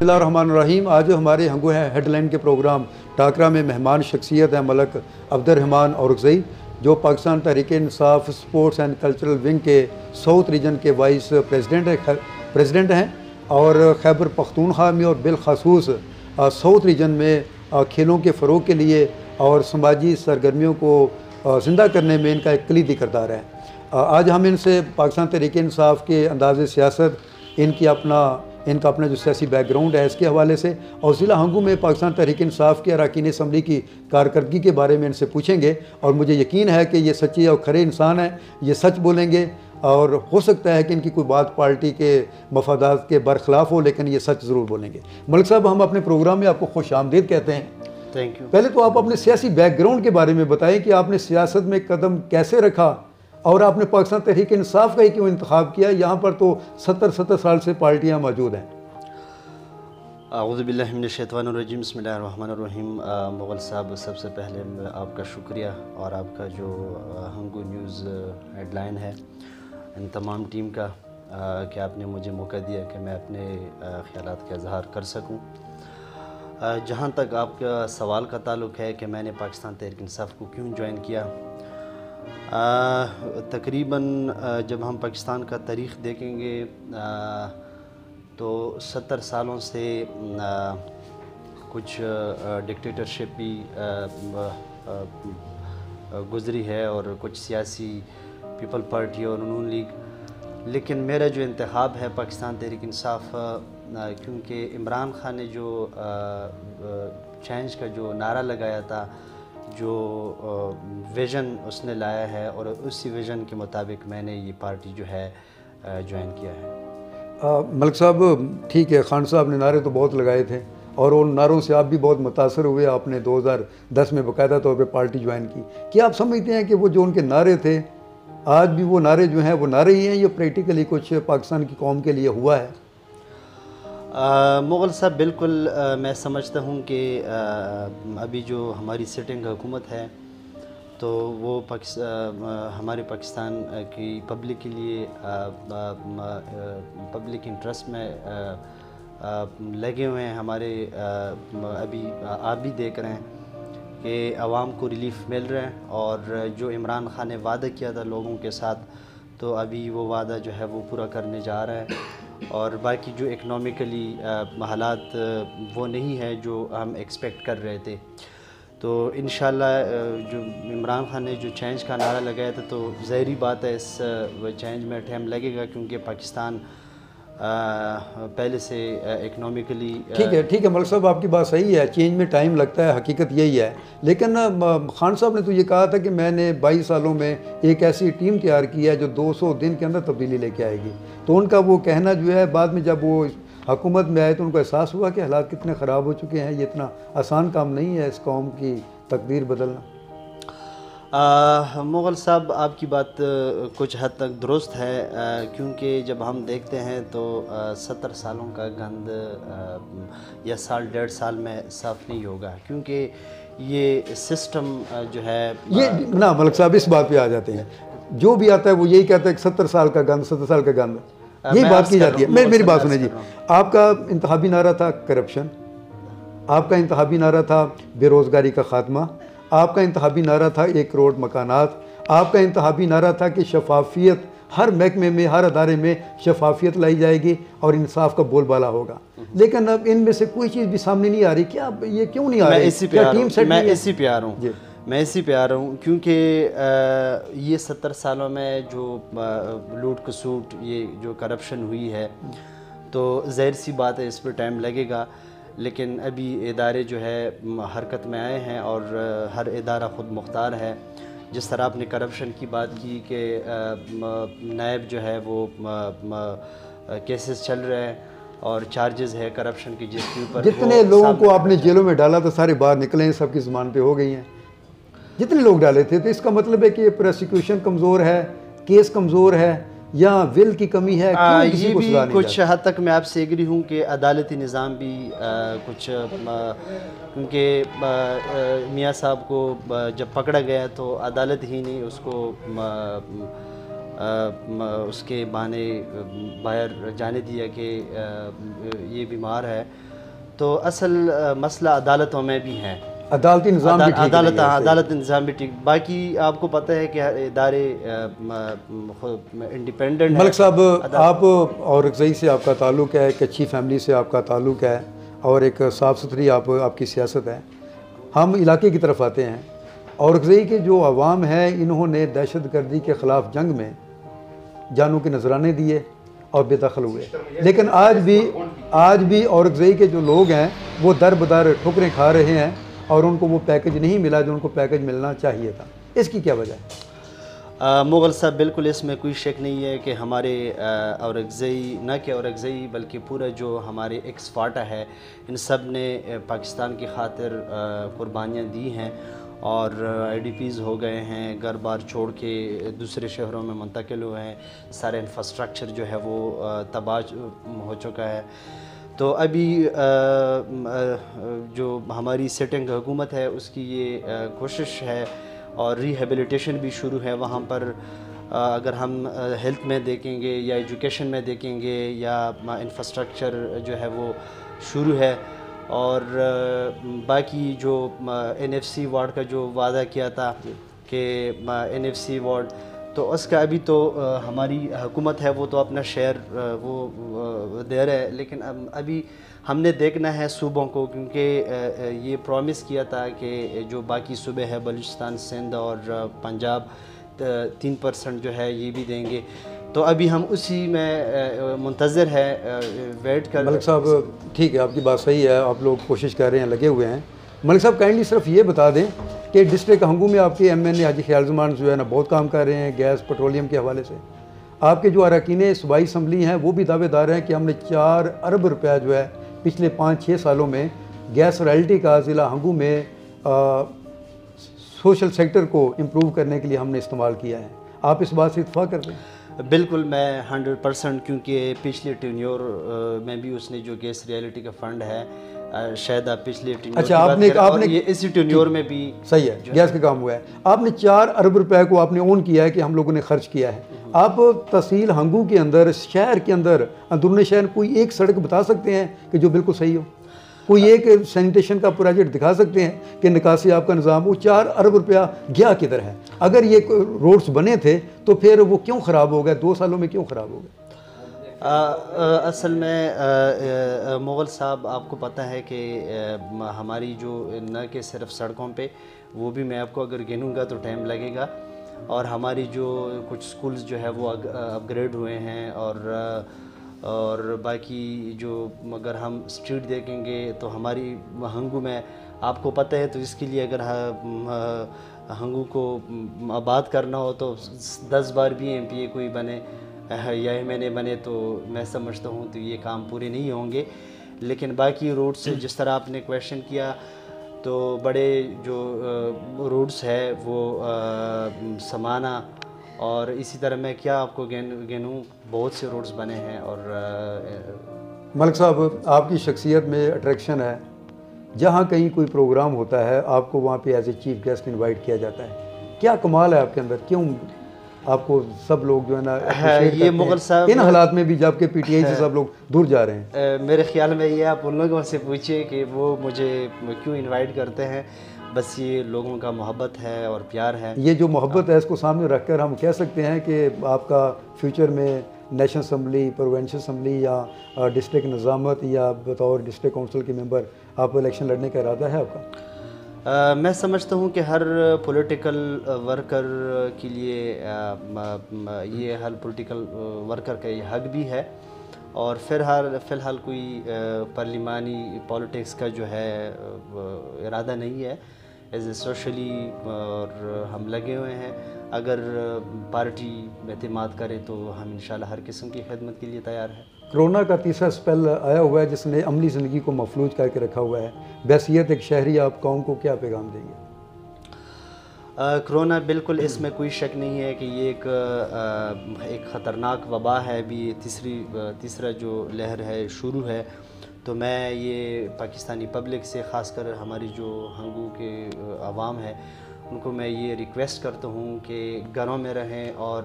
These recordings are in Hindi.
बिस्मिल्लाहिर्रहमानिर्रहीम। आज हमारे हंगो है हेडलाइन के प्रोग्राम टाकरा में मेहमान शख्सियत है मलक अब्दुर्रहमान औरकज़ई, जो Pakistan Tehreek Insaf sports and cultural wing के साउथ रीजन के वाइस प्रेसिडेंट हैं और खैबर पख्तूनख्वा में और बिलखसूस साउथ रीजन में खेलों के फ़रोग के लिए और समाजी सरगर्मियों को ज़िंदा करने में इनका एक कलीदी किरदार है। आज हम इनसे पाकिस्तान तहरीक इंसाफ के अंदाज़ सियासत, इनका अपना जो सियासी बैकग्राउंड है इसके हवाले से और ज़िला हंगू में पाकिस्तान तहरीक इंसाफ के अरकान असम्बली की कारकर्दगी के बारे में इनसे पूछेंगे। और मुझे यकीन है कि ये सच्चे और खरे इंसान हैं, ये सच बोलेंगे और हो सकता है कि इनकी कोई बात पार्टी के मफादात के बरखिलाफ़ हो, लेकिन ये सच ज़रूर बोलेंगे। मलिक साहब, हम अपने प्रोग्राम में आपको खुश आमदीद कहते हैं। Thank you. पहले तो आप अपने सियासी बैकग्राउंड के बारे में बताएं कि आपने सियासत में कदम कैसे रखा और आपने पाकिस्तान तहरीक इंसाफ का ही क्यों इंतखाब किया। यहाँ पर तो 70 साल से पार्टियाँ मौजूद हैं। औज़ु बिल्लाहि मिनश शैतानिर्रजीम, बिस्मिल्लाहिर्रहमानिर्रहीम। मुग़ल साहब, सबसे पहले आपका शुक्रिया और आपका जो हंगू न्यूज़ हेडलाइन है, इन तमाम टीम का कि आपने मुझे मौका दिया कि मैं अपने ख़यालात का इज़हार कर सकूं। जहां तक आपका सवाल का ताल्लुक़ है कि मैंने पाकिस्तान तहरीक इंसाफ को क्यों ज्वाइन किया, तकरीबन जब हम पाकिस्तान का तारीख़ देखेंगे तो 70 सालों से कुछ डिक्टेटरशिप भी गुज़री है और कुछ सियासी पीपल पार्टी और नून लीग। लेकिन मेरा जो इंतखाब है पाकिस्तान तहरीक इंसाफ, क्योंकि इमरान खान ने जो चेंज का जो नारा लगाया था, जो विज़न उसने लाया है, और उसी विज़न के मुताबिक मैंने ये पार्टी जो है ज्वाइन किया है। मलिक साहब, ठीक है, खान साहब ने नारे तो बहुत लगाए थे और उन नारों से आप भी बहुत मुतासर हुए। आपने 2010 में बाकायदा तौर पे पार्टी ज्वाइन की। क्या आप समझते हैं कि वो जो उनके नारे थे, आज भी वो नारे जो हैं वो नारे ही हैं, ये प्रैक्टिकली कुछ पाकिस्तान की कौम के लिए हुआ है? मुग़ल साहब, बिल्कुल मैं समझता हूँ कि अभी जो हमारी सिटिंग हुकूमत है तो वो हमारे पाकिस्तान की पब्लिक के लिए पब्लिक इंटरेस्ट में लगे हुए हैं। हमारे अभी आप भी देख रहे हैं कि आवाम को रिलीफ मिल रहा है, और जो इमरान खान ने वादा किया था लोगों के साथ, तो अभी वो वादा जो है वो पूरा करने जा रहा है। और बाकी जो इकनॉमिकली हालात वो नहीं है जो हम एक्सपेक्ट कर रहे थे। तो इंशाल्लाह जो इमरान खान ने जो चेंज का नारा लगाया था, तो ज़ाहिरी बात है इस चेंज में टाइम लगेगा, क्योंकि पाकिस्तान पहले से इकनॉमिकली ठीक है मलिक साहब, आपकी बात सही है, चेंज में टाइम लगता है, हकीकत यही है। लेकिन खान साहब ने तो ये कहा था कि मैंने 22 सालों में एक ऐसी टीम तैयार की है जो 200 दिन के अंदर तब्दीली लेके आएगी। तो उनका वो कहना जो है, बाद में जब वो हुकूमत में आए तो उनको एहसास हुआ कि हालात कितने ख़राब हो चुके हैं, ये इतना आसान काम नहीं है इस कौम की तकदीर बदलना। मुग़ल साहब, आपकी बात कुछ हद तक दुरुस्त है, क्योंकि जब हम देखते हैं तो 70 सालों का गंद या साल 1.5 साल में साफ़ नहीं होगा, क्योंकि ये सिस्टम जो है ये ना मलिक साहब, इस बात पे आ जाते हैं, जो भी आता है वो यही कहता है कि 70 साल का गंद, 70 साल का गंद, यही बात की जाती है। मेरी बात सुनिए जी, आपका इंतखाबी नारा था करप्शन, आपका इंतखाबी नारा था बेरोज़गारी का ख़ात्मा, आपका इंतखाबी नारा था 1 करोड़ मकानात, आपका इंतखाबी नारा था कि शफाफियत, हर महकमे में, हर अदारे में शफाफियत लाई जाएगी और इंसाफ का बोलबाला होगा। लेकिन अब इनमें से कोई चीज़ भी सामने नहीं आ रही। क्या ये क्यों नहीं आ रही? मैं इसी पे आ रहा हूँ क्योंकि ये 70 सालों में जो लूट खसूट, ये जो करप्शन हुई है, तो ज़ाहिर सी बात है इस पर टाइम लगेगा। लेकिन अभी इदारे जो है हरकत में आए हैं और हर इदारा ख़ुद मुख्तार है। जिस तरह आपने करप्शन की बात की कि नायब जो है वो केसेस चल रहे हैं और चार्जेस है करप्शन की, जिसके ऊपर जितने लोगों को आपने जेलों में डाला तो सारे बाहर निकले हैं, सबकी ज़ुबान पे हो गई हैं। जितने लोग डाले थे, तो इसका मतलब है कि प्रोसिक्यूशन कमज़ोर है, केस कमज़ोर है, या विल की कमी है। ये भी कुछ हद तक मैं आपसे एग्री हूँ कि अदालती निज़ाम भी कुछ, क्योंकि मियाँ साहब को जब पकड़ा गया तो अदालत ही नहीं उसको उसके बहाने बाहर जाने दिया कि ये बीमार है। तो असल मसला अदालतों में भी है, अदालती निज़ाम भी ठीक नहीं है, अदालत निज़ाम भी ठीक। बाकी आपको पता है कि इदारे इंडिपेंडेंट। मलिक साहब, आप और रज़ई से आपका ताल्लुक़ है, एक अच्छी फैमिली से आपका ताल्लुक़ है और एक साफ़ सुथरी आपकी सियासत है। हम इलाके की तरफ आते हैं और रज़ई के जो अवाम है, इन्होंने दहशत गर्दी के ख़िलाफ़ जंग में जानों के नजराने दिए और बेदखल हुए, लेकिन आज भी और रज़ई के जो लोग हैं वो दर बदर ठुकरें खा रहे हैं और उनको वो पैकेज नहीं मिला जो उनको पैकेज मिलना चाहिए था। इसकी क्या वजह है? मुग़ल साहब, बिल्कुल इसमें कोई शक नहीं है कि हमारे औरंगज़ई, न कि औरंगज़ई बल्कि पूरा जो हमारे एक्स फाटा है, इन सब ने पाकिस्तान की खातिर कुर्बानियाँ दी हैं और IDPs हो गए हैं, घर बार छोड़ के दूसरे शहरों में मुंतकिल हुए हैं, सारे इंफ्रास्ट्रक्चर जो है वो तबाह हो चुका है। तो अभी जो हमारी सिटिंग हुकूमत है उसकी ये कोशिश है और रिहेबिलिटेशन भी शुरू है वहाँ पर। अगर हम हेल्थ में देखेंगे या एजुकेशन में देखेंगे या इंफ्रास्ट्रक्चर जो है वो शुरू है। और बाकी जो NFC वार्ड का जो वादा किया था कि NFC वार्ड, तो उसका अभी तो हमारी हुकूमत है वो तो अपना शेयर वो दे रहा है, लेकिन अभी हमने देखना है सूबों को, क्योंकि ये प्रॉमिस किया था कि जो बाकी सूबे है बलूचिस्तान, सिंध और पंजाब 3% जो है ये भी देंगे। तो अभी हम उसी में मुंतज़र है, वेट कर। मलिक साहब, ठीक है, आपकी बात सही है, आप लोग कोशिश कर रहे हैं, लगे हुए हैं। मलिक साहब, काइंडली सिर्फ ये बता दें कि डिस्ट्रिक्ट हंगू में आपके MNA हाजी ख्याल ज़मान जो है ना बहुत काम कर रहे हैं गैस पेट्रोलियम के हवाले से। आपके जो अरकान सूबाई असम्बली हैं वो भी दावेदार हैं कि हमने 4 अरब रुपया जो है पिछले 5-6 सालों में गैस रॉयल्टी का ज़िला हंगू में सोशल सेक्टर को इम्प्रूव करने के लिए हमने इस्तेमाल किया है। आप इस बात से इत्तफाक करते हैं? बिल्कुल, मैं 100%, क्योंकि पिछले टेन्योर में भी उसने जो गैस रियलिटी का फंड है, शायद आप पिछले टेन्योर, अच्छा, आपने ये इसी टेन्योर में भी सही है गैस का काम हुआ है। आपने 4 अरब रुपए को आपने ओन किया है कि हम लोगों ने खर्च किया है। आप तहसील हंगू के अंदर, शहर के अंदर, अंदरूनी शहर कोई एक सड़क बता सकते हैं कि जो बिल्कुल सही हो? कोई एक सैनिटेशन का प्रोजेक्ट दिखा सकते हैं कि निकासी आपका निज़ाम, वो 4 अरब रुपया गया किधर है? अगर ये रोड्स बने थे तो फिर वो क्यों ख़राब हो गए? 2 सालों में क्यों ख़राब हो गए? असल में मुग़ल साहब, आपको पता है कि हमारी जो न कि सिर्फ सड़कों पे, वो भी मैं आपको अगर गिनूँगा तो टाइम लगेगा, और हमारी जो कुछ स्कूल्स जो है वो अपग्रेड हुए हैं, और बाकी जो अगर हम स्ट्रीट देखेंगे तो हमारी हंगू में आपको पता है, तो इसके लिए अगर हंगू को आबाद करना हो तो 10 बार भी MPA कोई बने या MNA बने तो मैं समझता हूँ तो ये काम पूरे नहीं होंगे। लेकिन बाकी रोड से जिस तरह आपने क्वेश्चन किया, तो बड़े जो रोड्स है वो समाना, और इसी तरह मैं क्या आपको गिनूँ, बहुत से रोड्स बने हैं। और मलिक साहब, आपकी शख्सियत में अट्रैक्शन है, जहाँ कहीं कोई प्रोग्राम होता है आपको वहाँ पे as a chief guest invite किया जाता है। क्या कमाल है आपके अंदर? क्यों आपको सब लोग जो है ना ये मुग़ल साहब, इन हालात में भी जबकि PTI से सब लोग दूर जा रहे हैं? मेरे ख्याल में ये आप उन लोगों से पूछिए कि वो मुझे क्यों इनवाइट करते हैं। बस ये लोगों का मोहब्बत है और प्यार है। ये जो मोहब्बत है इसको सामने रखकर हम कह सकते हैं कि आपका फ्यूचर में नेशनल असम्बली, प्रोविंशियल असम्बली या डिस्ट्रिक्ट निज़ामत या बतौर डिस्ट्रिक्ट काउंसिल के मेंबर आप इलेक्शन लड़ने का इरादा है आपका? मैं समझता हूँ कि हर पॉलिटिकल वर्कर के लिए ये हर पॉलिटिकल वर्कर का ये हक भी है, और फ़िलहाल कोई पार्लिमानी पॉलिटिक्स का जो है इरादा नहीं है। एज ए सोशली और हम लगे हुए हैं, अगर पार्टी एतमाद करे तो हम इंशाल्लाह हर किस्म की खिदमत के लिए तैयार हैं। कोरोना का तीसरा स्पेल आया हुआ है जिसने अमली ज़िंदगी को मफलूज करके रखा हुआ है। बैसियत एक शहरी आप कौम को क्या पैगाम देंगे? कोरोना, बिल्कुल इसमें कोई शक नहीं है कि ये एक ख़तरनाक वबा है। अभी तीसरा जो लहर है शुरू है, तो मैं ये पाकिस्तानी पब्लिक से, ख़ासकर हमारी जो हंगू के अवाम है, उनको मैं ये रिक्वेस्ट करता हूँ कि घरों में रहें और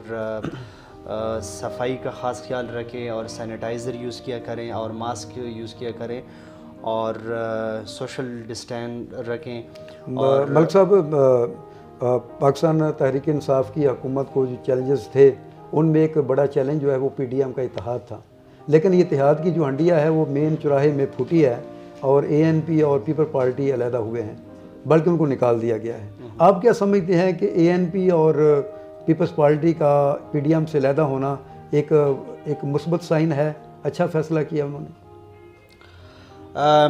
सफाई का ख़ास ख्याल रखें और सैनिटाइज़र यूज़ किया करें और मास्क यूज़ किया करें। और सोशल डिस्टेंस रखें। और मलिक साहब, पाकिस्तान तहरीक इंसाफ की हुकूमत को जो चैलेंजेस थे उनमें एक बड़ा चैलेंज जो है वो PDM का इत्तेहाद था, लेकिन ये इत्तेहाद की जो हंडिया है वो मेन चौराहे में फूटी है और ANP और पीपल पार्टी अलहदा हुए हैं, बल्कि उनको निकाल दिया गया है। आप क्या समझते हैं कि ANP और पीपल्स पार्टी का PDM से अलहदा होना एक मुस्बत साइन है, अच्छा फैसला किया उन्होंने?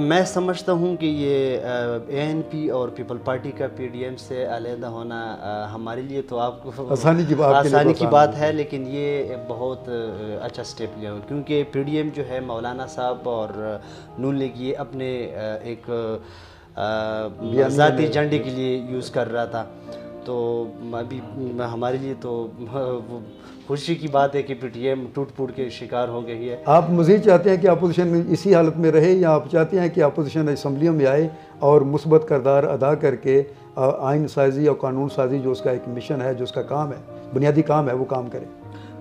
मैं समझता हूँ कि ये ANP और पीपल पार्टी का PDM से अलहदा होना हमारे लिए तो आपको आसानी की बात है, लेकिन ये बहुत अच्छा स्टेप लिया, क्योंकि PDM जो है मौलाना साहब और नून लीग ये अपने एक ज़ाती एजेंडे के लिए यूज़ कर रहा था। तो अभी हमारे लिए तो खुशी की बात है कि PDM टूट फूट के शिकार हो गई है। आप मज़ीद चाहते हैं कि अपोजिशन इसी हालत में रहे, या आप चाहते हैं कि अपोजिशन असम्बलियों में आए और मुस्बत किरदार अदा करके आइन साजी और कानून साजी जो उसका एक मिशन है, जो उसका काम है, बुनियादी काम है, वो काम करे?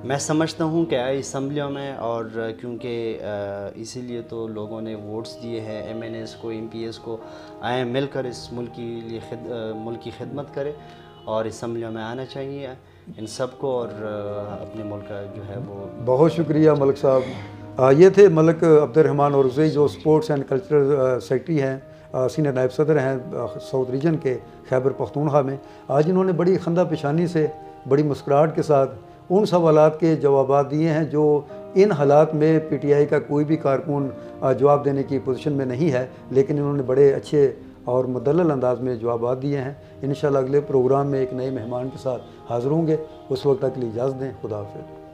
मैं समझता हूँ कि आए असम्बलियों में, और क्योंकि इसीलिए तो लोगों ने वोट्स दिए हैं MNAs को, MPs को, आए मिलकर इस मुल्क की खिदमत करें और असम्बलियों में आना चाहिए इन सबको, और अपने मुल्क का जो है वो। बहुत शुक्रिया मलिक साहब। ये थे मलिक अब्दुर्रहमान औरकज़ई जो स्पोर्ट्स एंड कल्चरल सेक्रेटरी हैं, सीनियर नायब सदर हैं साउथ रीजन के खैबर पख्तूनख्वा में। आज इन्होंने बड़ी खंदा पेशानी से, बड़ी मुस्कुराहट के साथ उन सवालात के जवाब दिए हैं जो इन हालात में PTI का कोई भी कारकुन जवाब देने की पोजीशन में नहीं है, लेकिन इन्होंने बड़े अच्छे और मुदल्लल अंदाज में जवाब दिए हैं। इंशाल्लाह अगले प्रोग्राम में एक नए मेहमान के साथ हाज़िर होंगे। उस वक्त तक के लिए इजाज़त दें। खुदा हाफ़िज़।